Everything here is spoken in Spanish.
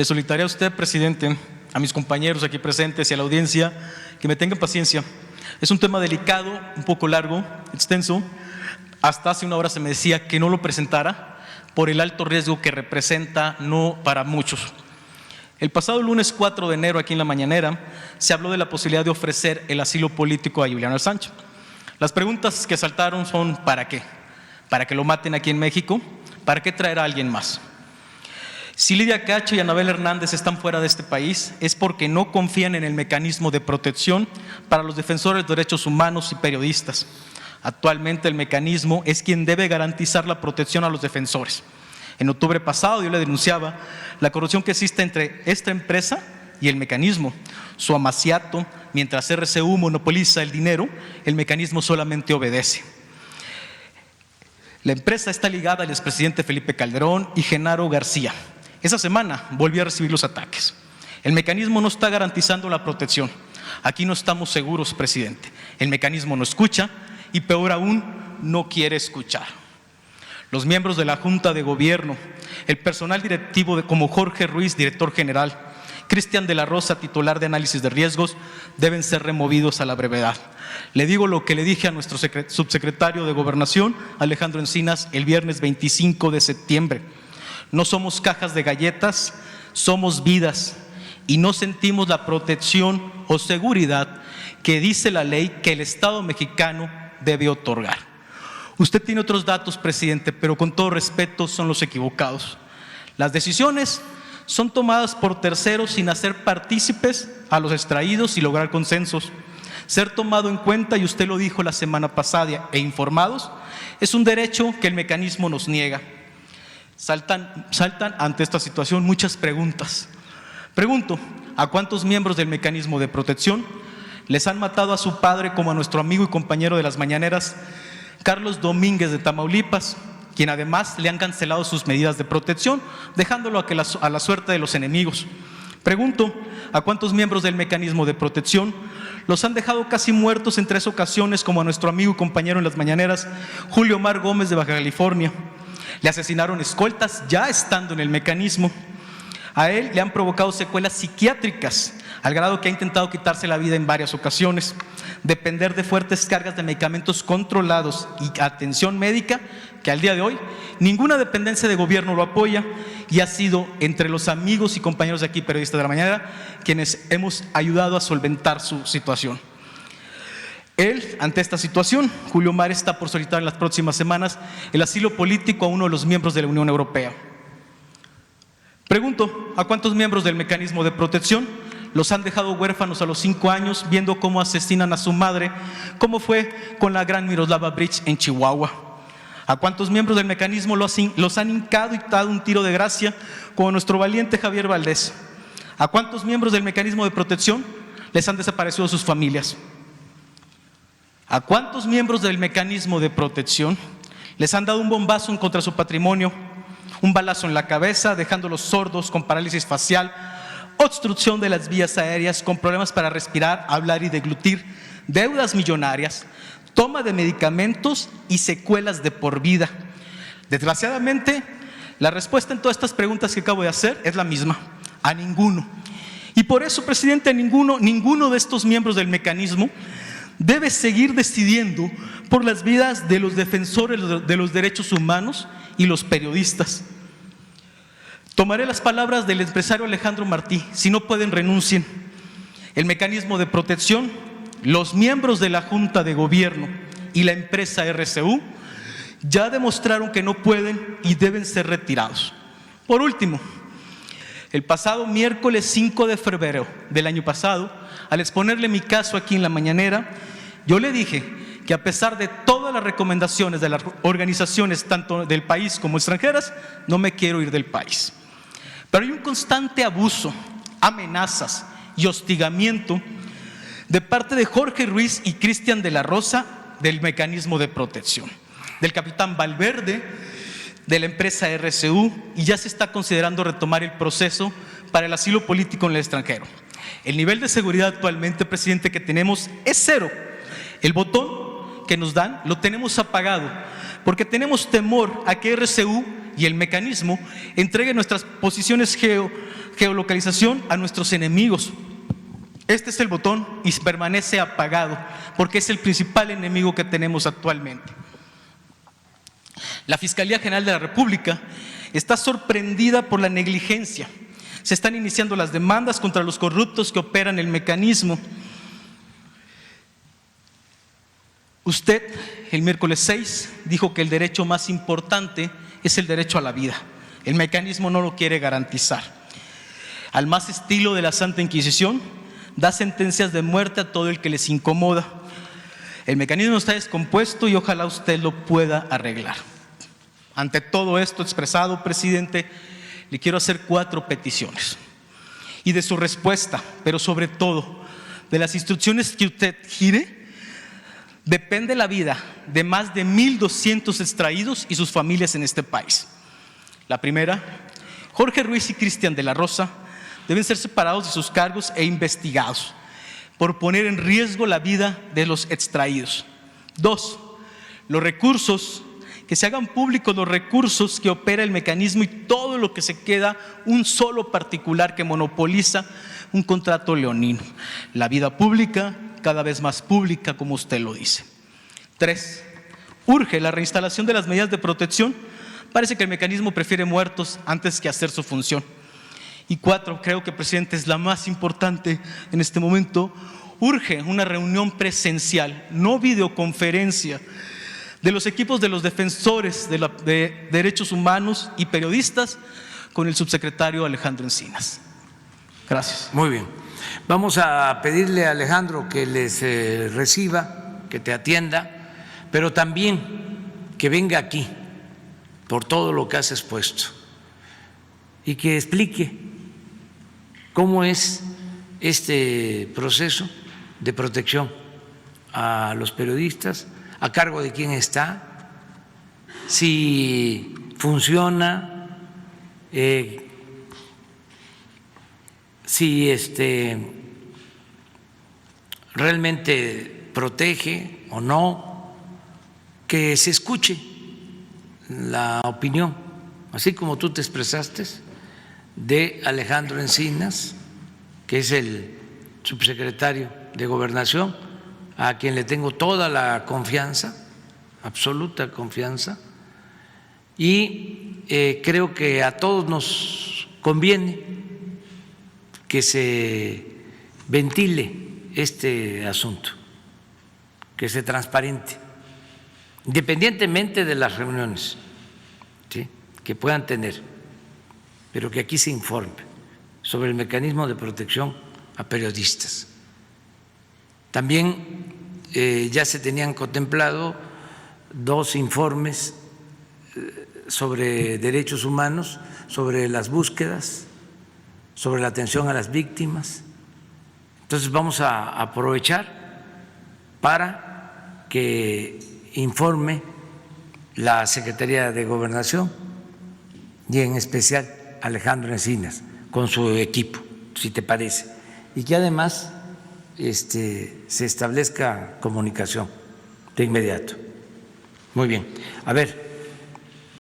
Le solicitaría a usted, presidente, a mis compañeros aquí presentes y a la audiencia que me tengan paciencia. Es un tema delicado, un poco largo, extenso. Hasta hace una hora se me decía que no lo presentara por el alto riesgo que representa, no para muchos. El pasado lunes 4 de enero, aquí en la mañanera, se habló de la posibilidad de ofrecer el asilo político a Julián Assange. Las preguntas que saltaron son: ¿para qué? ¿Para que lo maten aquí en México? ¿Para qué traer a alguien más? Si Lidia Cacho y Anabel Hernández están fuera de este país, es porque no confían en el mecanismo de protección para los defensores de derechos humanos y periodistas. Actualmente el mecanismo es quien debe garantizar la protección a los defensores. En octubre pasado yo le denunciaba la corrupción que existe entre esta empresa y el mecanismo. Su amaciato, mientras RCU monopoliza el dinero, el mecanismo solamente obedece. La empresa está ligada al expresidente Felipe Calderón y Genaro García. Esa semana volvió a recibir los ataques. El mecanismo no está garantizando la protección. Aquí no estamos seguros, presidente. El mecanismo no escucha y, peor aún, no quiere escuchar. Los miembros de la Junta de Gobierno, el personal directivo como Jorge Ruiz, director general, Cristian de la Rosa, titular de análisis de riesgos, deben ser removidos a la brevedad. Le digo lo que le dije a nuestro subsecretario de Gobernación, Alejandro Encinas, el viernes 25 de septiembre. No somos cajas de galletas, somos vidas y no sentimos la protección o seguridad que dice la ley que el Estado mexicano debe otorgar. Usted tiene otros datos, presidente, pero con todo respeto son los equivocados. Las decisiones son tomadas por terceros sin hacer partícipes a los extraídos y lograr consensos. Ser tomado en cuenta, y usted lo dijo la semana pasada, e informados, es un derecho que el mecanismo nos niega. Saltan ante esta situación muchas preguntas. Pregunto: ¿a cuántos miembros del mecanismo de protección les han matado a su padre, como a nuestro amigo y compañero de las mañaneras, Carlos Domínguez de Tamaulipas, quien además le han cancelado sus medidas de protección, dejándolo a la suerte de los enemigos? Pregunto: ¿a cuántos miembros del mecanismo de protección los han dejado casi muertos en 3 ocasiones, como a nuestro amigo y compañero en las mañaneras, Julio Omar Gómez de Baja California? Le asesinaron escoltas ya estando en el mecanismo. A él le han provocado secuelas psiquiátricas, al grado que ha intentado quitarse la vida en varias ocasiones. Depender de fuertes cargas de medicamentos controlados y atención médica, que al día de hoy ninguna dependencia de gobierno lo apoya, y ha sido entre los amigos y compañeros de aquí, periodistas de la mañana, quienes hemos ayudado a solventar su situación. Él, ante esta situación, Julio Omar está por solicitar en las próximas semanas el asilo político a uno de los miembros de la Unión Europea. Pregunto: ¿a cuántos miembros del mecanismo de protección los han dejado huérfanos a los 5 años, viendo cómo asesinan a su madre, como fue con la gran Miroslava Bridge en Chihuahua? ¿A cuántos miembros del mecanismo los han hincado y dado un tiro de gracia, como nuestro valiente Javier Valdés? ¿A cuántos miembros del mecanismo de protección les han desaparecido sus familias? ¿A cuántos miembros del mecanismo de protección les han dado un bombazo contra su patrimonio, un balazo en la cabeza, dejándolos sordos, con parálisis facial, obstrucción de las vías aéreas, con problemas para respirar, hablar y deglutir, deudas millonarias, toma de medicamentos y secuelas de por vida? Desgraciadamente, la respuesta en todas estas preguntas que acabo de hacer es la misma: a ninguno. Y por eso, presidente, ninguno de estos miembros del mecanismo debe seguir decidiendo por las vidas de los defensores de los derechos humanos y los periodistas. Tomaré las palabras del empresario Alejandro Martí: si no pueden, renuncien. El mecanismo de protección, los miembros de la Junta de Gobierno y la empresa RCU ya demostraron que no pueden y deben ser retirados. Por último, el pasado miércoles 5 de febrero del año pasado, al exponerle mi caso aquí en la mañanera, yo le dije que, a pesar de todas las recomendaciones de las organizaciones, tanto del país como extranjeras, no me quiero ir del país. Pero hay un constante abuso, amenazas y hostigamiento de parte de Jorge Ruiz y Cristian de la Rosa del mecanismo de protección, del capitán Valverde, de la empresa RCU, y ya se está considerando retomar el proceso para el asilo político en el extranjero. El nivel de seguridad actualmente, presidente, que tenemos es 0. El botón que nos dan lo tenemos apagado, porque tenemos temor a que RCU y el mecanismo entregue nuestras posiciones geolocalización a nuestros enemigos. Este es el botón y permanece apagado porque es el principal enemigo que tenemos actualmente. La Fiscalía General de la República está sorprendida por la negligencia. Se están iniciando las demandas contra los corruptos que operan el mecanismo. Usted, el miércoles 6, dijo que el derecho más importante es el derecho a la vida. El mecanismo no lo quiere garantizar. Al más estilo de la Santa Inquisición, da sentencias de muerte a todo el que les incomoda. El mecanismo está descompuesto y ojalá usted lo pueda arreglar. Ante todo esto expresado, presidente, le quiero hacer 4 peticiones. Y de su respuesta, pero sobre todo, de las instrucciones que usted gire, depende la vida de más de 1,200 extraídos y sus familias en este país. La primera, Jorge Ruiz y Cristian de la Rosa deben ser separados de sus cargos e investigados por poner en riesgo la vida de los extraídos. 2, los recursos, que se hagan públicos los recursos que opera el mecanismo y todo lo que se queda un solo particular que monopoliza un contrato leonino. La vida pública, cada vez más pública, como usted lo dice. 3, urge la reinstalación de las medidas de protección. Parece que el mecanismo prefiere muertos antes que hacer su función. Y 4, creo que, presidente, es la más importante en este momento, urge una reunión presencial, no videoconferencia, de los equipos de los defensores de derechos humanos y periodistas con el subsecretario Alejandro Encinas. Gracias. Muy bien. Vamos a pedirle a Alejandro que les reciba, que te atienda, pero también que venga aquí por todo lo que has expuesto y que explique cómo es este proceso de protección a los periodistas, a cargo de quién está, si funciona, si realmente protege o no, que se escuche la opinión, así como tú te expresaste, de Alejandro Encinas, que es el subsecretario de Gobernación, a quien le tengo toda la confianza, absoluta confianza, y creo que a todos nos conviene que se ventile este asunto, que se transparente, independientemente de las reuniones, ¿sí?, que puedan tener, pero que aquí se informe sobre el mecanismo de protección a periodistas. También ya se tenían contemplado 2 informes sobre derechos humanos, sobre las búsquedas, sobre la atención a las víctimas. Entonces vamos a aprovechar para que informe la Secretaría de Gobernación y en especial Alejandro Encinas con su equipo, si te parece, y que además se establezca comunicación de inmediato. Muy bien. A ver.